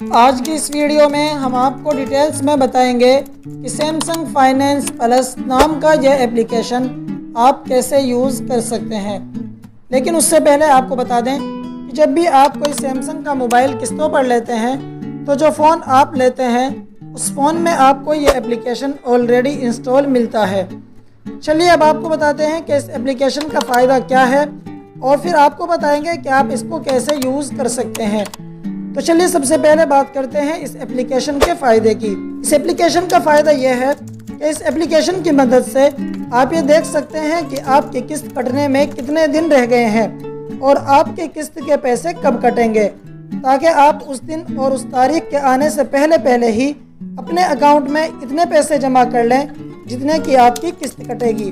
आज की इस वीडियो में हम आपको डिटेल्स में बताएंगे कि सैमसंग फाइनेंस प्लस नाम का यह एप्लीकेशन आप कैसे यूज़ कर सकते हैं। लेकिन उससे पहले आपको बता दें कि जब भी आप कोई सैमसंग का मोबाइल किस्तों पर लेते हैं तो जो फ़ोन आप लेते हैं उस फ़ोन में आपको ये एप्लीकेशन ऑलरेडी इंस्टॉल मिलता है। चलिए अब आपको बताते हैं कि इस एप्लीकेशन का फ़ायदा क्या है और फिर आपको बताएंगे कि आप इसको कैसे यूज़ कर सकते हैं। तो चलिए सबसे पहले बात करते हैं इस एप्लीकेशन के फ़ायदे की। इस एप्लीकेशन का फ़ायदा यह है कि इस एप्लीकेशन की मदद से आप ये देख सकते हैं कि आपकी किस्त कटने में कितने दिन रह गए हैं और आपके किस्त के पैसे कब कटेंगे, ताकि आप उस दिन और उस तारीख के आने से पहले ही अपने अकाउंट में इतने पैसे जमा कर लें जितने की आपकी किस्त कटेगी,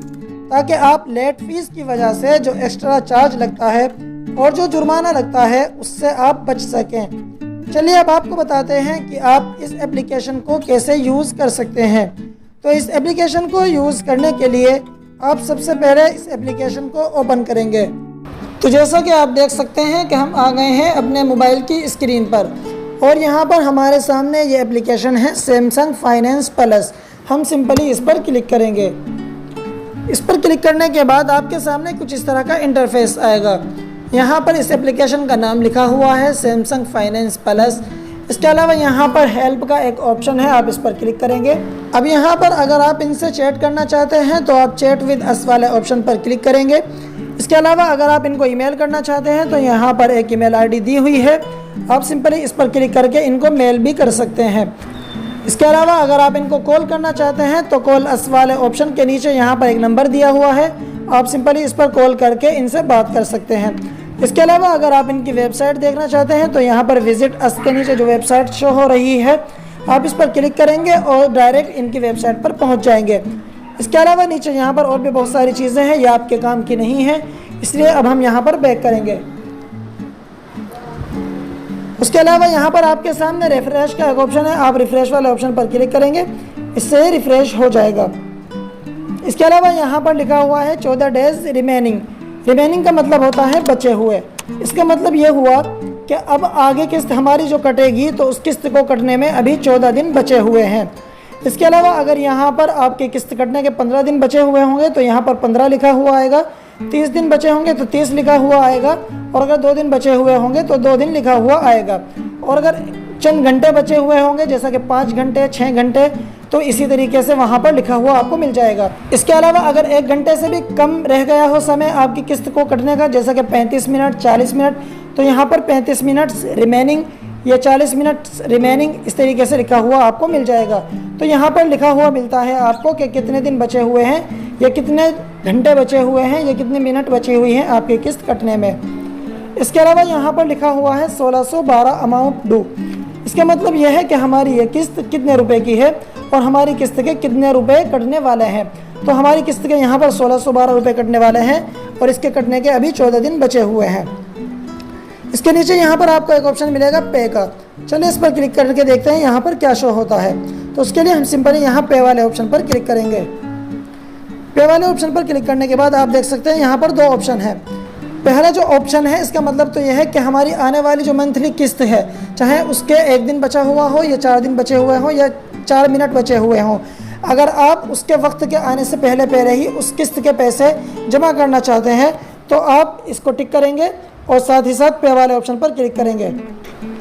ताकि आप लेट फीस की वजह से जो एक्स्ट्रा चार्ज लगता है और जो जुर्माना लगता है उससे आप बच सकें। चलिए अब आपको बताते हैं कि आप इस एप्लीकेशन को कैसे यूज़ कर सकते हैं। तो इस एप्लीकेशन को यूज़ करने के लिए आप सबसे पहले इस एप्लीकेशन को ओपन करेंगे। तो जैसा कि आप देख सकते हैं कि हम आ गए हैं अपने मोबाइल की स्क्रीन पर और यहाँ पर हमारे सामने ये एप्लीकेशन है सैमसंग फाइनेंस प्लस। हम सिंपली इस पर क्लिक करेंगे। इस पर क्लिक करने के बाद आपके सामने कुछ इस तरह का इंटरफेस आएगा। यहाँ पर इस एप्लीकेशन का नाम लिखा हुआ है सैमसंग फाइनेंस प्लस। इसके अलावा यहाँ पर हेल्प का एक ऑप्शन है, आप इस पर क्लिक करेंगे। अब यहाँ पर अगर आप इनसे चैट करना चाहते हैं तो आप चैट विद अस वाले ऑप्शन पर क्लिक करेंगे। इसके अलावा अगर आप इनको ईमेल करना चाहते हैं तो यहाँ पर एक ईमेल आईडी दी हुई है, आप सिंपली इस पर क्लिक करके इनको मेल भी कर सकते हैं। इसके अलावा अगर आप इनको कॉल करना चाहते हैं तो कॉल अस वाले ऑप्शन के नीचे यहाँ पर एक नंबर दिया हुआ है, आप सिंपली इस पर कॉल करके इनसे बात कर सकते हैं। इसके अलावा अगर आप इनकी वेबसाइट देखना चाहते हैं तो यहाँ पर विजिट अस के नीचे जो वेबसाइट शो हो रही है, आप इस पर क्लिक करेंगे और डायरेक्ट इनकी वेबसाइट पर पहुँच जाएंगे। इसके अलावा नीचे यहाँ पर और भी बहुत सारी चीज़ें हैं, ये आपके काम की नहीं है, इसलिए अब हम यहाँ पर बैक करेंगे। उसके अलावा यहाँ पर आपके सामने रिफ्रेश का एक ऑप्शन है, आप रिफ्रेश वाले ऑप्शन पर क्लिक करेंगे, इससे रिफ्रेश हो जाएगा। इसके अलावा यहाँ पर लिखा हुआ है 14 डेज रिमेनिंग। रिमेनिंग का मतलब होता है बचे हुए। इसका मतलब ये हुआ कि अब आगे किस्त हमारी जो कटेगी तो उस किस्त को कटने में अभी 14 दिन बचे हुए हैं। इसके अलावा अगर यहाँ पर आपके किस्त कटने के 15 दिन बचे हुए होंगे तो यहाँ पर 15 लिखा हुआ आएगा, 30 दिन बचे होंगे तो 30 लिखा हुआ आएगा, और अगर 2 दिन बचे हुए होंगे तो 2 दिन लिखा हुआ आएगा, और अगर चंद घंटे बचे हुए होंगे जैसा कि 5 घंटे 6 घंटे तो इसी तरीके से वहाँ पर लिखा हुआ आपको मिल जाएगा। इसके अलावा अगर 1 घंटे से भी कम रह गया हो समय आपकी किस्त को कटने का, जैसा कि 35 मिनट 40 मिनट, तो यहाँ पर 35 मिनट रिमेनिंग या 40 मिनट रिमेनिंग इस तरीके से लिखा हुआ आपको मिल जाएगा। तो यहाँ पर लिखा हुआ मिलता है आपको कि कितने दिन बचे हुए हैं या कितने घंटे बचे हुए हैं या कितने मिनट बची हुई हैं आपकी किस्त कटने में। इसके अलावा यहाँ पर लिखा हुआ है 1612 अमाउंट ड्यू। इसका मतलब यह है कि हमारी ये किस्त कितने रुपए की है और हमारी किस्त के कितने रुपए कटने वाले हैं। तो हमारी किस्त के यहाँ पर 1612 रुपये कटने वाले हैं और इसके कटने के अभी 14 दिन बचे हुए हैं। इसके नीचे यहाँ पर आपको एक ऑप्शन मिलेगा पे का। चलिए इस पर क्लिक करके देखते हैं यहाँ पर क्या शो होता है। तो उसके लिए हम सिंपली यहाँ पे वाले ऑप्शन पर क्लिक करेंगे। पे वाले ऑप्शन पर क्लिक करने के बाद आप देख सकते हैं यहाँ पर 2 ऑप्शन है। पहला जो ऑप्शन है इसका मतलब तो यह है कि हमारी आने वाली जो मंथली किस्त है, चाहे उसके 1 दिन बचा हुआ हो या 4 दिन बचे हुए हो या 4 मिनट बचे हुए हों, अगर आप उसके वक्त के आने से पहले ही उस किस्त के पैसे जमा करना चाहते हैं तो आप इसको टिक करेंगे और साथ ही साथ पे वाले ऑप्शन पर क्लिक करेंगे।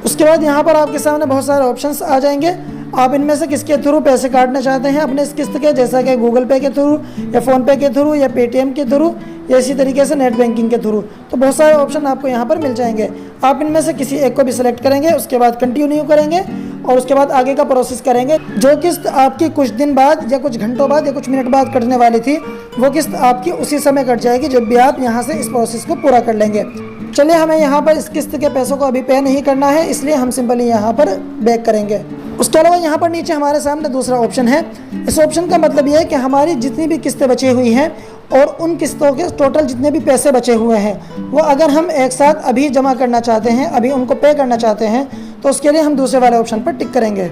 उसके बाद यहाँ पर आपके सामने बहुत सारे ऑप्शंस आ जाएंगे। आप इनमें से किसके थ्रू पैसे काटना चाहते हैं अपने इस किस्त के, जैसा कि गूगल पे के थ्रू या फ़ोनपे के थ्रू या पेटीएम के थ्रू या इसी तरीके से नेट बैंकिंग के थ्रू, तो बहुत सारे ऑप्शन आपको यहाँ पर मिल जाएंगे। आप इनमें से किसी एक को भी सिलेक्ट करेंगे, उसके बाद कंटिन्यू करेंगे और उसके बाद आगे का प्रोसेस करेंगे। जो किस्त आपकी कुछ दिन बाद या कुछ घंटों बाद या कुछ मिनट बाद कटने वाली थी वो किस्त आपकी उसी समय कट जाएगी जब भी आप यहाँ से इस प्रोसेस को पूरा कर लेंगे। चलिए हमें यहाँ पर इस किस्त के पैसों को अभी पे नहीं करना है, इसलिए हम सिंपली यहाँ पर बैक करेंगे। उसके अलावा यहाँ पर नीचे हमारे सामने दूसरा ऑप्शन है। इस ऑप्शन का मतलब ये है कि हमारी जितनी भी किस्तें बची हुई हैं और उन किस्तों के टोटल जितने भी पैसे बचे हुए हैं वो अगर हम एक साथ अभी जमा करना चाहते हैं, अभी उनको पे करना चाहते हैं, तो उसके लिए हम दूसरे वाले ऑप्शन पर टिक करेंगे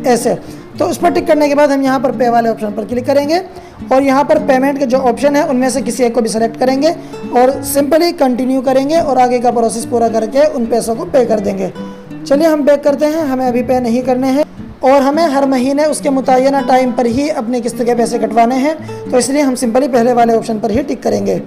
ऐसे। तो उस पर टिक करने के बाद हम यहाँ पर पे वाले ऑप्शन पर क्लिक करेंगे और यहाँ पर पेमेंट के जो ऑप्शन है उनमें से किसी एक को भी सिलेक्ट करेंगे और सिंपली कंटिन्यू करेंगे और आगे का प्रोसेस पूरा करके उन पैसों को पे कर देंगे। चलिए हम बैक करते हैं, हमें अभी पे नहीं करने हैं और हमें हर महीने उसके मुतय्यना टाइम पर ही अपनी किस्त के पैसे कटवाने हैं, तो इसलिए हम सिंपली पहले वाले ऑप्शन पर ही टिक करेंगे।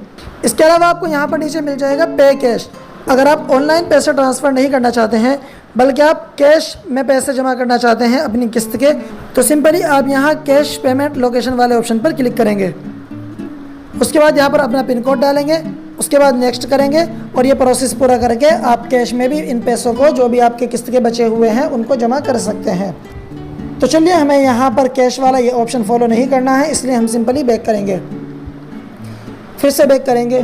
इसके अलावा आपको यहाँ पर नीचे मिल जाएगा पे कैश। अगर आप ऑनलाइन पैसे ट्रांसफ़र नहीं करना चाहते हैं बल्कि आप कैश में पैसे जमा करना चाहते हैं अपनी किस्त के, तो सिंपली आप यहाँ कैश पेमेंट लोकेशन वाले ऑप्शन पर क्लिक करेंगे। उसके बाद यहाँ पर अपना पिन कोड डालेंगे, उसके बाद नेक्स्ट करेंगे और ये प्रोसेस पूरा करके आप कैश में भी इन पैसों को जो भी आपके किस्त के बचे हुए हैं उनको जमा कर सकते हैं। तो चलिए हमें यहाँ पर कैश वाला ये ऑप्शन फॉलो नहीं करना है, इसलिए हम सिंपली बैक करेंगे। फिर से बैक करेंगे।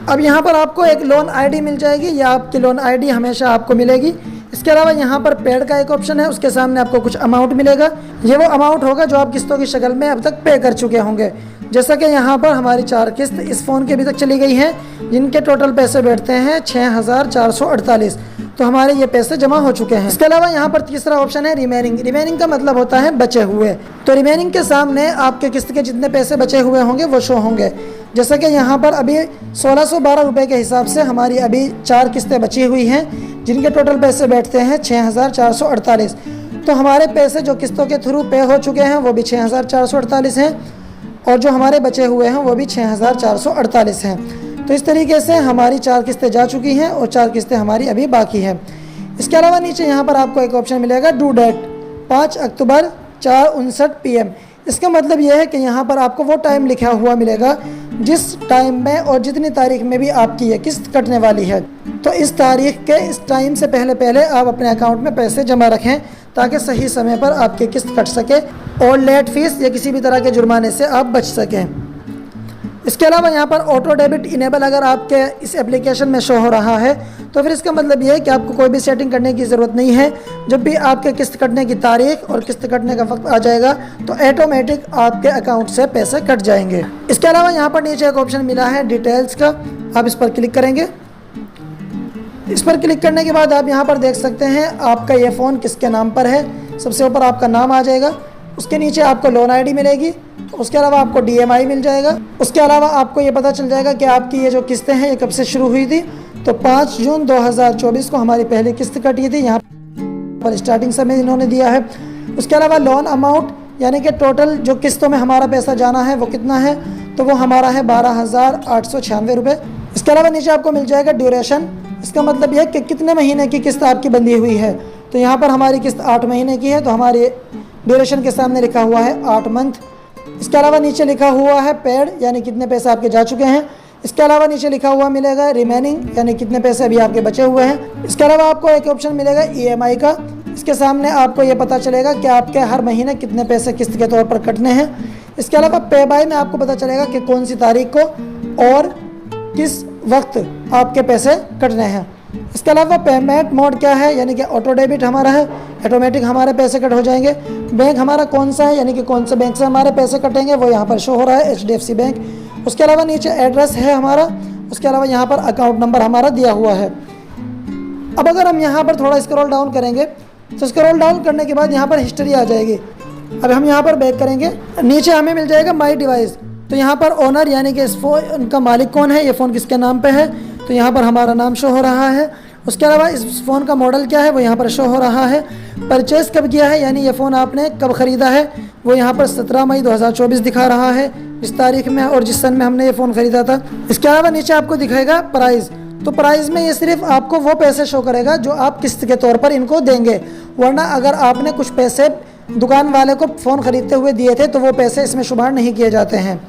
अब यहाँ पर आपको एक लोन आईडी मिल जाएगी, या आपकी लोन आईडी हमेशा आपको मिलेगी। इसके अलावा यहाँ पर पेड का एक ऑप्शन है, उसके सामने आपको कुछ अमाउंट मिलेगा। ये वो अमाउंट होगा जो आप किस्तों की शक्ल में अब तक पे कर चुके होंगे। जैसा कि यहाँ पर हमारी 4 किस्त इस फ़ोन की अभी तक चली गई हैं, जिनके टोटल पैसे बैठते हैं 6448, तो हमारे ये पैसे जमा हो चुके हैं। इसके अलावा यहाँ पर तीसरा ऑप्शन है रिमेनिंग। रिमेनिंग का मतलब होता है बचे हुए। तो रिमेनिंग के सामने आपके किस्त के जितने पैसे बचे हुए होंगे वो शो होंगे। जैसा कि यहाँ पर अभी 1612 रुपये के हिसाब से हमारी अभी 4 किस्तें बची हुई हैं, जिनके टोटल पैसे बैठते हैं 6448। तो हमारे पैसे जो किस्तों के थ्रू पे हो चुके हैं वो भी 6448 हैं और जो हमारे बचे हुए हैं वो भी 6448 हैं। तो इस तरीके से हमारी 4 किस्तें जा चुकी हैं और 4 किस्तें हमारी अभी बाकी हैं। इसके अलावा नीचे यहाँ पर आपको एक ऑप्शन मिलेगा ड्यू डेट 5 अक्टूबर 4:59 PM। इसका मतलब यह है कि यहाँ पर आपको वो टाइम लिखा हुआ मिलेगा जिस टाइम में और जितनी तारीख में भी आपकी ये किस्त कटने वाली है। तो इस तारीख के इस टाइम से पहले आप अपने अकाउंट में पैसे जमा रखें ताकि सही समय पर आपकी किस्त कट सके और लेट फीस या किसी भी तरह के जुर्माने से आप बच सकें। इसके अलावा यहाँ पर ऑटो डेबिट इनेबल अगर आपके इस एप्लीकेशन में शो हो रहा है तो फिर इसका मतलब ये है कि आपको कोई भी सेटिंग करने की ज़रूरत नहीं है। जब भी आपके किस्त कटने की तारीख और किस्त कटने का वक्त आ जाएगा तो ऑटोमेटिक आपके अकाउंट से पैसे कट जाएंगे। इसके अलावा यहाँ पर नीचे एक ऑप्शन मिला है डिटेल्स का, आप इस पर क्लिक करेंगे। इस पर क्लिक करने के बाद आप यहाँ पर देख सकते हैं आपका ये फ़ोन किसके नाम पर है। सबसे ऊपर आपका नाम आ जाएगा, उसके नीचे आपको लोन आईडी मिलेगी, उसके अलावा आपको DMI मिल जाएगा। उसके अलावा आपको ये पता चल जाएगा कि आपकी ये जो किस्तें हैं ये कब से शुरू हुई थी। तो 5 जून 2024 को हमारी पहली किस्त कटी थी, यहाँ पर स्टार्टिंग समय इन्होंने दिया है। उसके अलावा लोन अमाउंट यानी कि टोटल जो किस्तों में हमारा पैसा जाना है वो कितना है, तो वो हमारा है 12,896 रुपये। इसके अलावा नीचे आपको मिल जाएगा ड्यूरेशन। इसका मतलब यह कि कितने महीने की किस्त आपकी बंधी हुई है। तो यहाँ पर हमारी किस्त 8 महीने की है, तो हमारी ड्यूरेशन के सामने लिखा हुआ है 8 मंथ। इसके अलावा नीचे लिखा हुआ है पेड यानी कितने पैसे आपके जा चुके हैं। इसके अलावा नीचे लिखा हुआ मिलेगा रिमेनिंग यानी कितने पैसे अभी आपके बचे हुए हैं। इसके अलावा आपको एक ऑप्शन मिलेगा EMI का। इसके सामने आपको ये पता चलेगा कि आपके हर महीने कितने पैसे किस्त के तौर पर कटने हैं। इसके अलावा पे बाय में आपको पता चलेगा कि कौन सी तारीख को और किस वक्त आपके पैसे कटने हैं। इसके अलावा पेमेंट मोड क्या है, यानी कि ऑटो डेबिट हमारा है, ऑटोमेटिक हमारे पैसे कट हो जाएंगे। बैंक हमारा कौन सा है, यानी कि कौन से बैंक से हमारे पैसे कटेंगे वो यहाँ पर शो हो रहा है, HDFC बैंक। उसके अलावा नीचे एड्रेस है हमारा। उसके अलावा यहाँ पर अकाउंट नंबर हमारा दिया हुआ है। अब अगर हम यहाँ पर थोड़ा स्क्रॉल डाउन करेंगे तो स्क्रॉल डाउन करने के बाद यहाँ पर हिस्ट्री आ जाएगी। अब हम यहाँ पर बैक करेंगे, नीचे हमें मिल जाएगा माई डिवाइस। तो यहाँ पर ओनर यानी कि इस फ़ोन का मालिक कौन है, ये फ़ोन किसके नाम पे है, तो यहाँ पर हमारा नाम शो हो रहा है। उसके अलावा इस फ़ोन का मॉडल क्या है वो यहाँ पर शो हो रहा है। परचेज़ कब किया है यानी ये फ़ोन आपने कब ख़रीदा है, वो यहाँ पर 17 मई 2024 दिखा रहा है इस तारीख में और जिस सन में हमने ये फ़ोन ख़रीदा था। इसके अलावा नीचे आपको दिखाएगा प्राइस। तो प्राइस में ये सिर्फ आपको वो पैसे शो करेगा जो आप किस्त के तौर पर इनको देंगे, वरना अगर आपने कुछ पैसे दुकान वाले को फ़ोन ख़रीदते हुए दिए थे तो वो पैसे इसमें शुमार नहीं किए जाते हैं।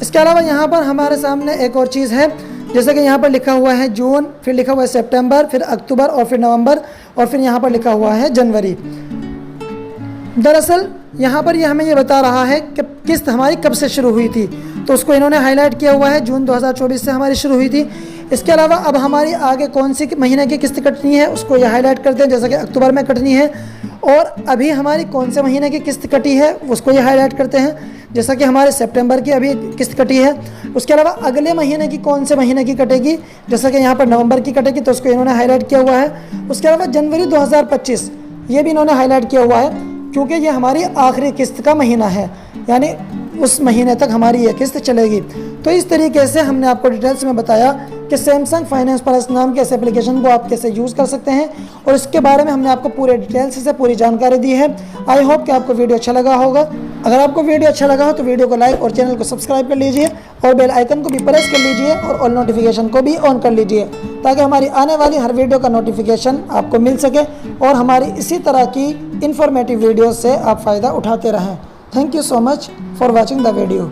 इसके अलावा यहाँ पर हमारे सामने एक और चीज़ है, जैसे कि यहाँ पर लिखा हुआ है जून, फिर लिखा हुआ है सितंबर, फिर अक्टूबर और फिर नवंबर और फिर यहाँ पर लिखा हुआ है जनवरी। दरअसल यहाँ पर ये हमें ये बता रहा है कि किस्त हमारी कब से शुरू हुई थी, तो उसको इन्होंने हाईलाइट किया हुआ है, जून 2024 से हमारी शुरू हुई थी। इसके अलावा अब हमारी आगे कौन सी महीने की किस्त कटनी है उसको ये हाईलाइट करते हैं, जैसा कि अक्टूबर में कटनी है। और अभी हमारी कौन से महीने की किस्त कटी है उसको ये हाईलाइट करते हैं, जैसा कि हमारे सितंबर की अभी किस्त कटी है। उसके अलावा अगले महीने की कौन से महीने की कटेगी, जैसा कि यहाँ पर नवंबर की कटेगी तो उसको इन्होंने हाईलाइट किया हुआ है। उसके अलावा जनवरी 2025 ये भी इन्होंने हाईलाइट किया हुआ है, क्योंकि ये हमारी आखिरी किस्त का महीना है, यानी उस महीने तक हमारी ये किस्त चलेगी। तो इस तरीके से हमने आपको डिटेल्स में बताया कि सैमसंग फाइनेंस प्लस नाम के इस एप्लीकेशन को आप कैसे यूज़ कर सकते हैं, और इसके बारे में हमने आपको पूरे डिटेल्स से पूरी जानकारी दी है। आई होप कि आपको वीडियो अच्छा लगा होगा। अगर आपको वीडियो अच्छा लगा हो तो वीडियो को लाइक और चैनल को सब्सक्राइब कर लीजिए और बेल आइकन को भी प्रेस कर लीजिए और ऑल नोटिफिकेशन को भी ऑन कर लीजिए, ताकि हमारी आने वाली हर वीडियो का नोटिफिकेशन आपको मिल सके और हमारी इसी तरह की इंफॉर्मेटिव वीडियो से आप फ़ायदा उठाते रहें। Thank you so much for watching the video.